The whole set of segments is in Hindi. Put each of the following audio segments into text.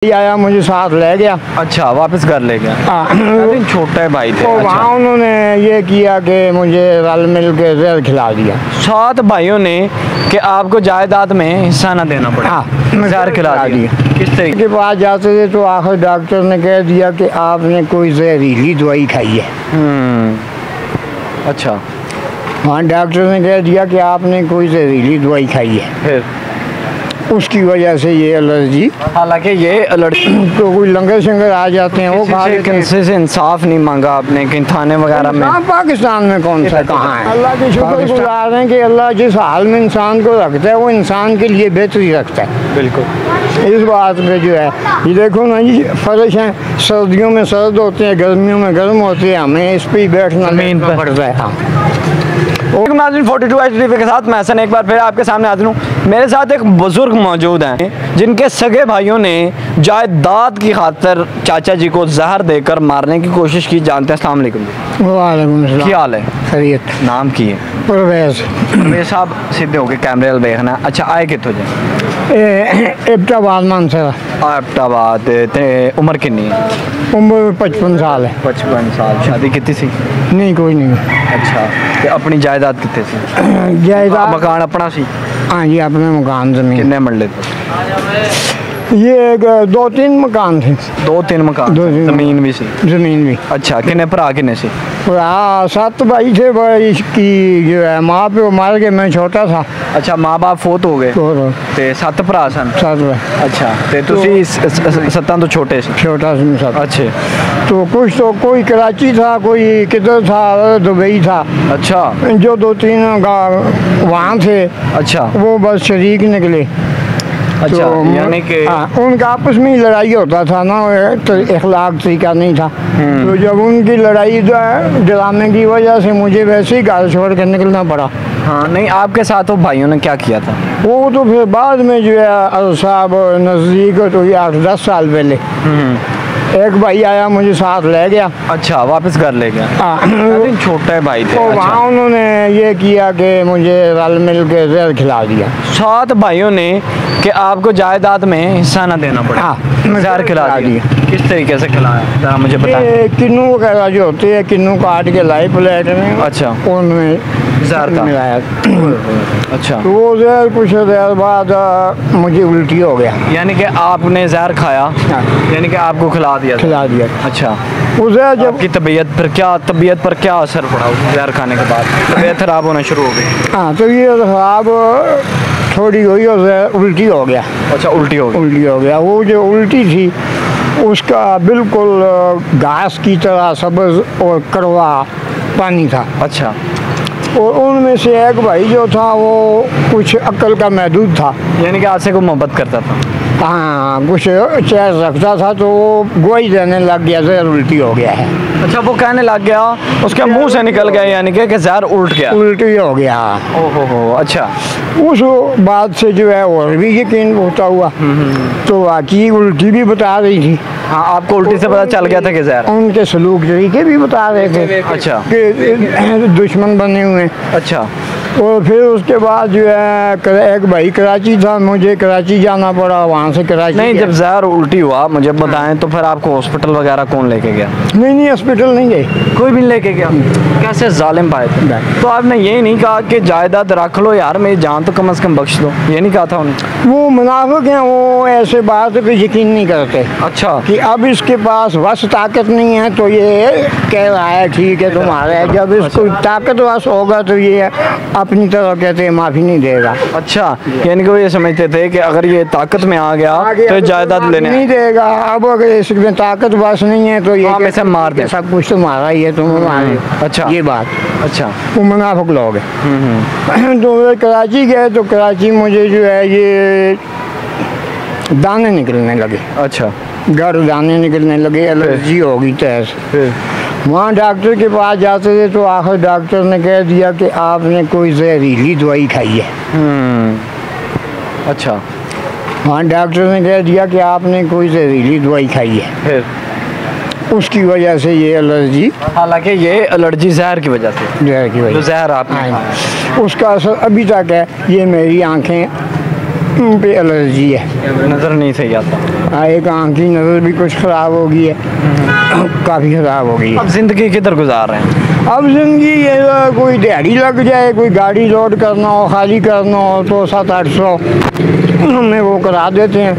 आया मुझे साथ ले गया। अच्छा, वापस घर ले गया। छोटे भाई थे। तो अच्छा। वहाँ उन्होंने ये किया कि मुझे रल मिल के जहर खिला दिया। 7 भाइयों ने कि आपको जायदाद में हिस्सा ना देना पड़ा। हाँ, जहर खिला दिया। किस तरीके के पास जाते थे तो आखिर डॉक्टर ने कह दिया कि आपने कोई जहरीली दवाई खाई है। अच्छा। हाँ, डॉक्टर ने कह दिया कि आपने कोई जहरीली दवाई खाई है, फिर उसकी वजह से ये एलर्जी। हालांकि ये एलर्जी तो कोई लंगर शंगर आ जाते हैं वो खा लेते हैं। किसी से इंसाफ नहीं मांगा आपने कहीं थाने वगैरह में? पाकिस्तान में कौन सा कहाँ है। अल्लाह के शुक्र गुजार हैं कि अल्लाह जिस हाल में इंसान को रखता है वो इंसान के लिए बेहतरी रखता है। बिल्कुल। इस बात में जो है ये देखो ना जी, फर्श हैं, सर्दियों में सर्द होते हैं, गर्मियों में गर्म होते हैं, हमें इस पर ही बैठना ज़मीन पर पड़ता है। हाँ। 42 HDTV के साथ मैं हसन एक बार फिर आपके सामने हाजिर हूँ। मेरे साथ एक बुजुर्ग मौजूद हैं जिनके सगे भाइयों ने जायदाद की खातिर चाचा जी को जहर देकर मारने की कोशिश की। जानते हैं। अस्सलाम वालेकुम। वालेकुम सलाम। क्या हाल है? खैरियत। नाम की है? परवेज। परवेज साहब सीधे होके कैमरे वाल देखना। अच्छा, आए कितों जे? एबटाबाद मानसरा। एबटाबाद। उम्र कितनी है? उम्र 55 साल है। 55 साल। शादी कितनी सी? नहीं, कोई नहीं। अच्छा, ते अपनी जायदाद कितने सी? जायदाद मकान अपना सी? हाँ जी, अपने मकान जमीन। कितने मरले थे? ये 2-3 मकान थे। 2-3 मकान? 2-3 जमीन भी सी? जमीन भी। अच्छा, कितने भरा कितने सी? 7 भाई थे। भाई की जो है माँ पे वो मार के, मैं छोटा था। अच्छा, माँ बाप फोत हो गए ते 7 भरा सन? 7 भाई। अच्छा, ते तुसी 7 तो छोटे सी? छोटा सा। अच्छे। तो कुछ तो कोई कराची था, कोई किधर था, दुबई था। अच्छा। जो 2-3 वहाँ थे, अच्छा, वो बस शरीक निकले। अच्छा, तो यानी कि उनका आपस में ही लड़ाई होता था ना, तो इखलाक तरीका नहीं था। तो जब उनकी लड़ाई ड्रामे की वजह से मुझे वैसे ही घर छोड़ कर निकलना पड़ा। हाँ, नहीं, आपके साथ वो भाइयों ने क्या किया था? वो तो फिर बाद में जो है साहब नज़दीक तो ये 8-10 साल पहले एक भाई आया मुझे साथ ले गया। अच्छा, वापस घर ले गया। हाँ। छोटे भाई थे। तो अच्छा। वहाँ उन्होंने ये किया कि मुझे रल मिल के जहर खिला दिया। 7 भाइयों ने कि आपको जायदाद में हिस्सा ना देना पड़ा। हाँ, जहर खिला दिया। किस तरीके से खिलाया जरा मुझे बताएं। ये किन्नू वगैरह जो होते हैं, किन्नू काट के लाई प्लेट में। अच्छा। उनमें जहर था? मिलाया। अच्छा। तो वो जहर कुछ देर बाद मुझे उल्टी हो गया। यानी कि आपने जहर खाया? हाँ। यानी कि आपको खिला दिया? खिला दिया। अच्छा। वो जहर जब आपकी तबीयत पर क्या असर पड़ा उस जहर खाने के बाद? तबीयत खराब होना शुरू हो गई? हाँ, तो ये खराब थोड़ी हुई और जहर उल्टी हो गया। अच्छा, उल्टी हो गई? उल्टी हो गया। वो जो उल्टी थी उसका बिल्कुल घास की तरह सब्ज और कड़वा पानी था। अच्छा। और उनमें से एक भाई जो था वो कुछ अक्ल का महदूद था। यानी कि आपसे को मोहब्बत करता था? हाँ, कुछ चेहर रखता था, तो वो गोई देने लग गया, जहर उल्टी हो गया है। अच्छा, वो कहने लग गया, उसके मुंह से निकल गया, यानी कि जहर उल्ट गया? उल्टी हो गया। ओहो हो। अच्छा। उस बात से जो है और भी यकीन होता हुआ। तो वाकई उल्टी भी बता रही थी। हाँ, आपको उल्टी से पता चल गया था कि जहर? उनके सलूक तरीके भी बता रहे थे। अच्छा। कि दुश्मन बने हुए। अच्छा। और फिर उसके बाद जो है एक भाई कराची था, मुझे कराची जाना पड़ा। वहाँ से कराची नहीं, जब जहर उल्टी हुआ मुझे बताएं तो फिर आपको हॉस्पिटल वगैरह कौन लेके गया? नहीं, हॉस्पिटल नहीं गए। कोई भी लेके गया? कैसे जालिम भाई थे? तो आपने ये नहीं कहा कि जायदाद रख लो यार, मेरी जान तो कम से कम बख्श दो? ये नहीं कहा था उन्होंने? वो मुनाफिक हैं, वो ऐसे बात पे यकीन नहीं करते। अच्छा। कि अब इसके पास वश ताकत नहीं है तो ये कह रहा है ठीक है तुम्हारा। जब इसको ताकत वश होगा तो ये अपनी तरफ कहते हैं माफ़ी नहीं देगा। अच्छा, यानी कि वो ये समझते थे कि अगर ये ताकत में आ गया तो जायदाद लेने नहीं देगा। अब अगर इसमें ताकत वश नहीं है तो ये वैसे मार दे, सब कुछ तुम्हारा ही है, तुम मारे। अच्छा, ये बात। अच्छा। वो मुनाफिक लोग हैं। तो वे कराची गए तो कराची मुझे जो है ये दाने निकलने लगे। अच्छा। घर दाने निकलने लगे, एलर्जी हो गई तहस। वहाँ डॉक्टर के पास जाते थे तो आखिर डॉक्टर ने कह दिया कि आपने कोई जहरीली दवाई खाई है। अच्छा। वहाँ डॉक्टर ने कह दिया कि आपने कोई जहरीली दवाई खाई है, फिर उसकी वजह से ये एलर्जी। हालांकि ये एलर्जी जहर की वजह से? जहर की वजह। जहर आपने उसका असर अभी तक है। ये मेरी आंखें पे एलर्जी है, नज़र नहीं सही आता। हाँ, एक आँख की नज़र भी कुछ ख़राब हो गई है, काफ़ी ख़राब हो गई है। अब ज़िंदगी किधर गुजार रहे हैं? अब ज़िंदगी ये कोई दिहाड़ी लग जाए, कोई गाड़ी लोड करना हो, खाली करना हो तो 700-800 में वो करा देते हैं,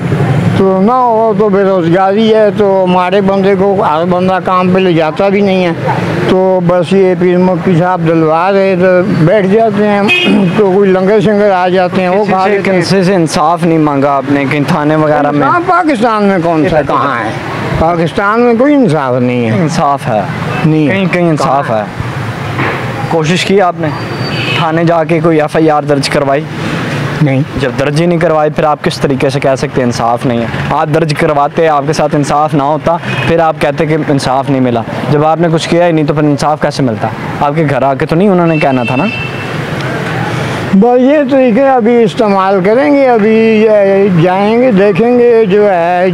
तो ना हो तो बेरोज़गारी है, तो हमारे बंदे को हर बंदा काम पे ले जाता भी नहीं है, तो बस ये पीर मुफ्ती साहब दिलवा रहे तो बैठ जाते हैं, तो कोई लंगर शंगर आ जाते हैं वो खा लेते हैं। किसी से इंसाफ नहीं मांगा आपने कहीं थाने वगैरह में? हाँ, पाकिस्तान में कौन सा कहाँ है, पाकिस्तान में कोई इंसाफ नहीं है। इंसाफ है नहीं, कहीं कहीं इंसाफ है। कोशिश की आपने थाने जाके कोई FIR दर्ज करवाई? नहीं, जब दर्ज ही नहीं करवाई फिर आप किस तरीके से कह सकते हैं इंसाफ नहीं है? आप दर्ज करवाते, आपके साथ इंसाफ ना होता, फिर आप कहते कि इंसाफ नहीं मिला। जब आपने कुछ किया ही नहीं तो फिर इंसाफ कैसे मिलता? आपके घर आके तो नहीं उन्होंने कहना था ना? बस ये तरीके अभी इस्तेमाल करेंगे, अभी जाएंगे देखेंगे जो है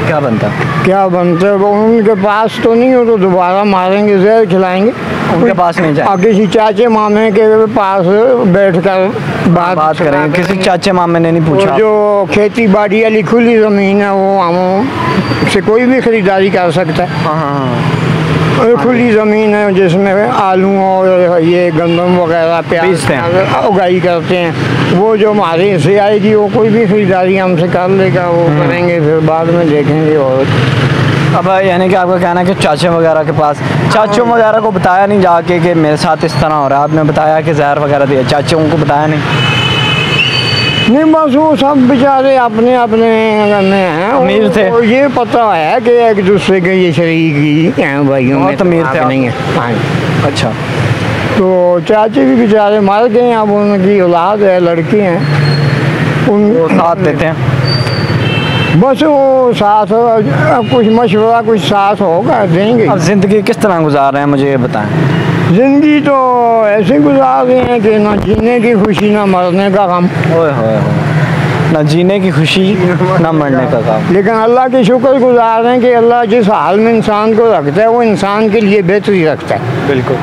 क्या बनता? क्या बनता है। उनके पास तो नहीं हो तो दोबारा मारेंगे, जहर खिलाएंगे। उनके पास नहीं जाए, किसी चाचे मामे के पास बैठकर बात करेंगे। किसी चाचे मामे ने नहीं पूछा? जो खेती बाड़ी वाली खुली ज़मीन है वो हम से कोई भी खरीदारी कर सकता है। हाँ, खुली ज़मीन है जिसमें आलू और ये गंदम वगैरह प्याज उगाई करते हैं, वो जो हमारे से आएगी वो कोई भी खरीदारी हमसे कर लेगा, वो करेंगे, फिर बाद में देखेंगे। और अब यानी कि आपका कहना है कि चाचे वगैरह के पास, चाचों वगैरह को बताया नहीं जाके कि मेरे साथ इस तरह हो रहा है? आपने बताया कि जहर वगैरह दिया, चाचों को बताया नहीं? नहीं, बस वो सब बेचारे अपने अपने में हैं, अमीर थे। ये पता है कि एक दूसरे के ये शरीक हैं, भाइयों में अमीर थे नहीं है। हाँ, अच्छा, तो चाचे भी बेचारे मर गए, अब उनकी औलाद है, लड़के हैं, वो साथ देते हैं। बस वो साथ कुछ मशवरा कुछ साथ होगा देंगे। अब ज़िंदगी किस तरह गुजार रहे हैं मुझे ये बताएं? ज़िंदगी तो ऐसे गुजार रहे हैं कि ना जीने की खुशी ना मरने का गम। ओए होए, ना जीने की खुशी ना मरने का गम। लेकिन अल्लाह की शुक्र गुजार रहे हैं कि अल्लाह जिस हाल में इंसान को रखता है वो इंसान के लिए बेहतरी रखता है। बिल्कुल,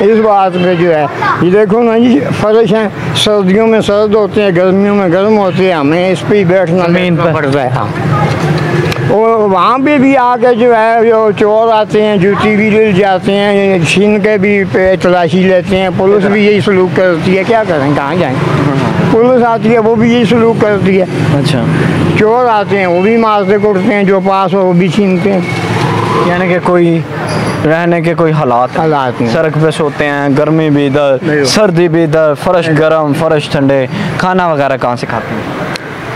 इस बात पे जो है ये देखो ना जी, फर्श हैं, सर्दियों में सर्द होते हैं, गर्मियों में गर्म होते हैं, हमें इस पर ही बैठना ज़मीन पर पड़ता है। हाँ, और वहाँ पे भी आके जो है जो चोर आते हैं, जूती भी ले जाते हैं, छीन के भी पे तलाशी लेते हैं, पुलिस भी यही सलूक करती है। क्या करें, कहाँ जाएँ? पुलिस आती है वो भी यही सलूक करती है। अच्छा, चोर आते हैं वो भी मारते कुटते हैं, जो पास हो वो भी छीनते हैं। यानी कि कोई रहने के कोई हालात नहीं। सड़क पे सोते हैं, गर्मी भी इधर, सर्दी भी इधर, फर्श गर्म फर्श ठंडे, खाना वगैरह कहाँ से खाते हैं?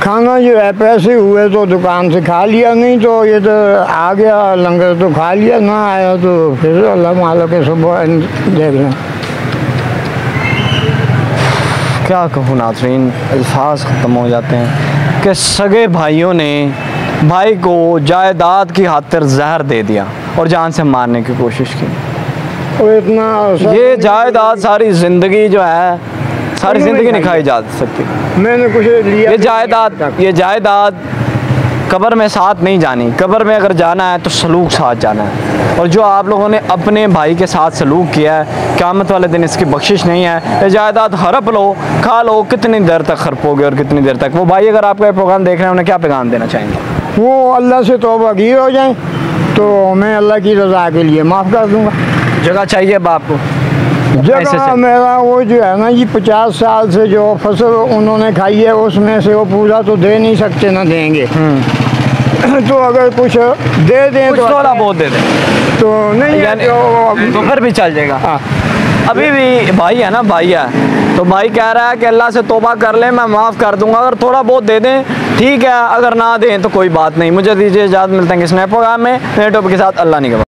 खाना जो है पैसे हुए तो दुकान से खा लिया, नहीं तो ये तो आ गया लंगर तो खा लिया, ना आया तो फिर अल्लाह मालो के सुबह देख लें। क्या कहूँ नाज़रीन, अल्फाज ख़त्म हो जाते हैं कि सगे भाइयों ने भाई को जायदाद की खातिर जहर दे दिया और जान से मारने की कोशिश की। और इतना ये जायदाद सारी ज़िंदगी जो है, सारी ज़िंदगी नहीं खाई जा सकती। मैंने कुछ लिया, ये जायदाद कब्र में साथ नहीं जानी। कब्र में अगर जाना है तो सलूक साथ जाना है, और जो आप लोगों ने अपने भाई के साथ सलूक किया है, क़यामत वाले दिन इसकी बख्शिश नहीं है। ये जायदाद हड़प लो, खा लो, कितनी देर तक हड़पोगे और कितनी देर तक। वो भाई अगर आपका प्रोग्राम देख रहे हैं उन्हें क्या पैगाम देना चाहेंगे? वो अल्लाह से तौबा-गिर हो जाएं तो मैं अल्लाह की रज़ा के लिए माफ़ कर दूँगा। जगह चाहिए बाप को? जगह मेरा वो जो है ना जी, 50 साल से जो फसल उन्होंने खाई है उसमें से वो पूरा तो दे नहीं सकते, ना देंगे। तो अगर कुछ दे दें कुछ तो थोड़ा बहुत दे दें तो नहीं है, तो फिर भी चल जाएगा। हाँ, अभी भी भाई है ना, भाई है तो भाई कह रहा है कि अल्लाह से तौबा कर ले, मैं माफ़ कर दूंगा। अगर थोड़ा बहुत दे दें ठीक है, अगर ना दें तो कोई बात नहीं। मुझे दीजिए इजाज़त, मिलते हैं किस नए प्रोग्राम में नए टॉपिक के साथ। अल्लाह नहीं